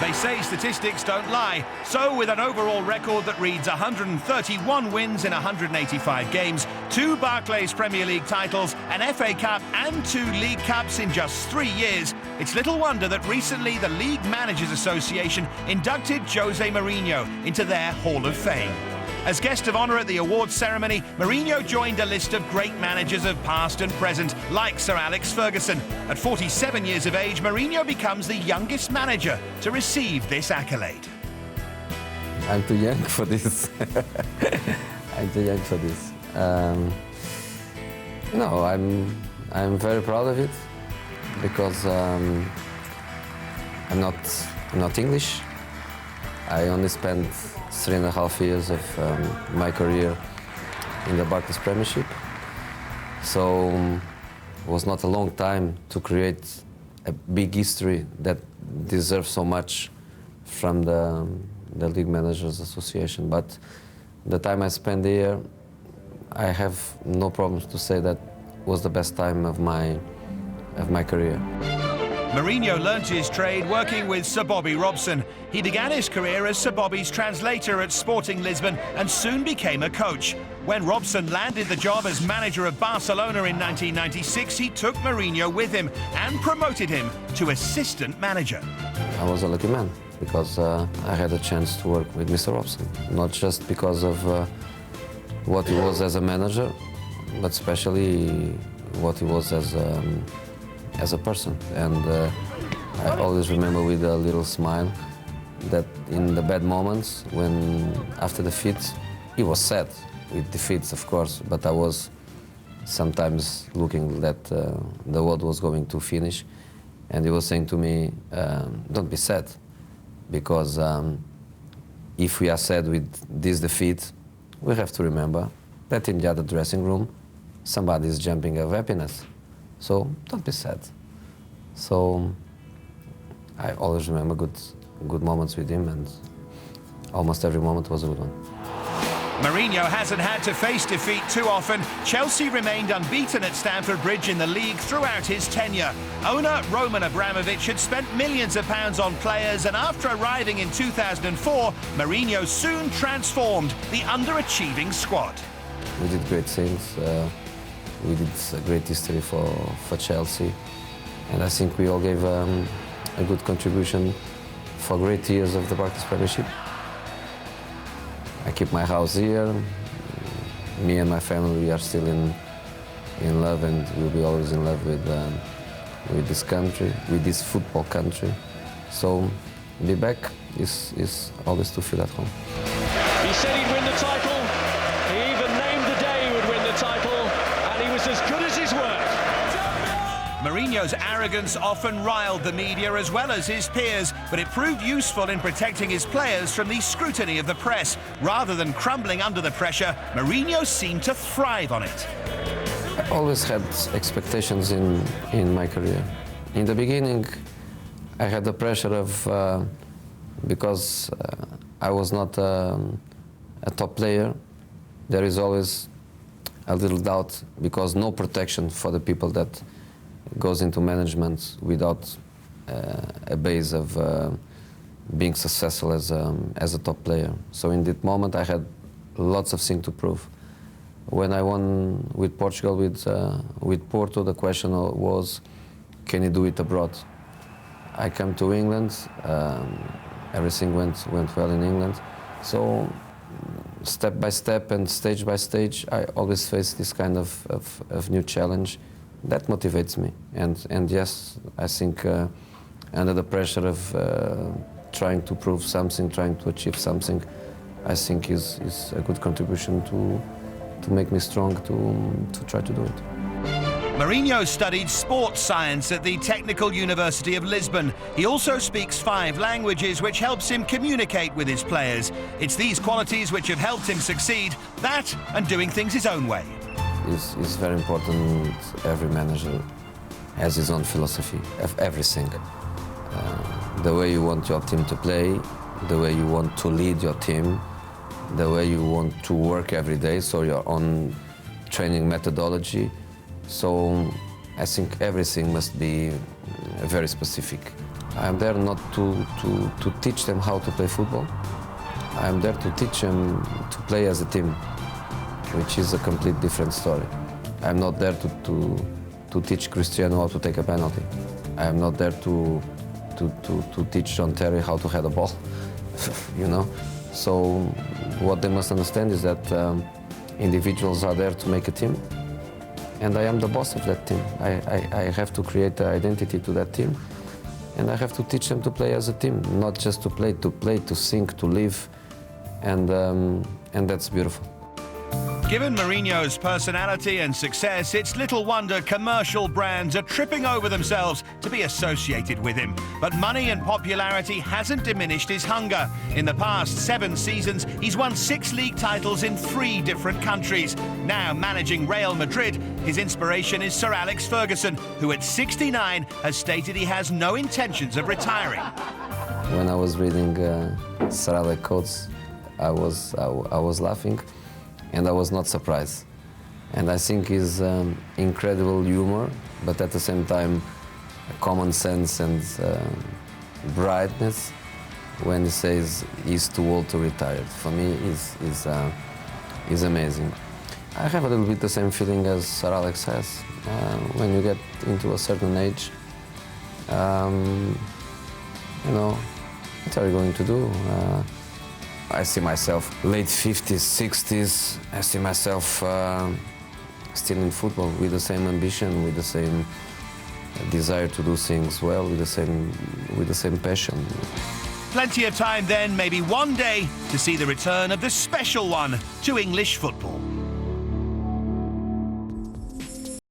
They say statistics don't lie. So with an overall record that reads 131 wins in 185 games, 2 Barclays Premier League titles, an FA Cup and 2 League Cups in just 3 years, it's little wonder that recently the League Managers Association inducted Jose Mourinho into their Hall of Fame. As guest of honour at the awards ceremony, Mourinho joined a list of great managers of past and present, like Sir Alex Ferguson. At 47 years of age, Mourinho becomes the youngest manager to receive this accolade. I'm too young for this. I'm too young for this. No, I'm very proud of it because I'm not English. I only spent 3.5 years of my career in the Barclays Premiership. So it was not a long time to create a big history that deserves so much from the League Managers Association. But the time I spent here, I have no problems to say that was the best time of my career. Mourinho learnt his trade working with Sir Bobby Robson. He began his career as Sir Bobby's translator at Sporting Lisbon and soon became a coach. When Robson landed the job as manager of Barcelona in 1996, he took Mourinho with him and promoted him to assistant manager. I was a lucky man because I had a chance to work with Mr. Robson, not just because of what he was as a manager, but especially what he was as a person. And I always remember with a little smile that in the bad moments, when after defeat, he was sad with defeats, of course, but I was sometimes looking that the world was going to finish, and he was saying to me, don't be sad, because if we are sad with this defeat, we have to remember that in the other dressing room, somebody is jumping of happiness. So don't be sad. So I always remember good moments with him, and almost every moment was a good one. Mourinho hasn't had to face defeat too often. Chelsea remained unbeaten at Stamford Bridge in the league throughout his tenure. Owner Roman Abramovich had spent millions of pounds on players, and after arriving in 2004, Mourinho soon transformed the underachieving squad. We did great things. We did a great history for Chelsea, and I think we all gave a good contribution for great years of the Barclays Premiership. I keep my house here. Me and my family, we are still in love, and we'll be always in love with this country, with this football country. So be back is always to feel at home. He said he'd win the title. He even named the day he would win the title, and he was as good as his word. Mourinho's arrogance often riled the media as well as his peers, but it proved useful in protecting his players from the scrutiny of the press. Rather than crumbling under the pressure, Mourinho seemed to thrive on it. I always had expectations in my career. In the beginning, I had the pressure of, because I was not a top player, there is always a little doubt, because no protection for the people that goes into management without a base of being successful as a top player. So in that moment I had lots of things to prove. When I won with Portugal, with Porto, the question was, can you do it abroad? I came to England, everything went well in England. So step by step and stage by stage, I always face this kind of new challenge. That motivates me, and yes, I think under the pressure of trying to prove something, trying to achieve something, I think is a good contribution to make me strong to try to do it. Mourinho studied sports science at the Technical University of Lisbon. He also speaks 5 languages, which helps him communicate with his players. It's these qualities which have helped him succeed, that and doing things his own way. It's very important. Every manager has his own philosophy of everything. The way you want your team to play, the way you want to lead your team, the way you want to work every day, so your own training methodology. So I think everything must be very specific. I'm there not to teach them how to play football. I'm there to teach them to play as a team, which is a complete different story. I'm not there to teach Cristiano how to take a penalty. I'm not there to teach John Terry how to head a ball, you know? So what they must understand is that individuals are there to make a team, and I am the boss of that team. I have to create an identity to that team, and I have to teach them to play as a team, not just to play, to think, to live, and that's beautiful. Given Mourinho's personality and success, it's little wonder commercial brands are tripping over themselves to be associated with him. But money and popularity hasn't diminished his hunger. In the past 7 seasons, he's won 6 league titles in 3 different countries. Now managing Real Madrid, his inspiration is Sir Alex Ferguson, who at 69 has stated he has no intentions of retiring. When I was reading Sir Alex quotes, I was laughing. And I was not surprised. And I think his incredible humor, but at the same time, common sense and brightness when he says he's too old to retire. For me, is amazing. I have a little bit the same feeling as Sir Alex has. When you get into a certain age, you know, what are you going to do? I see myself late 50s, 60s. I see myself still in football with the same ambition, with the same desire to do things well, with the same passion. Plenty of time then, maybe one day, to see the return of the special one to English football.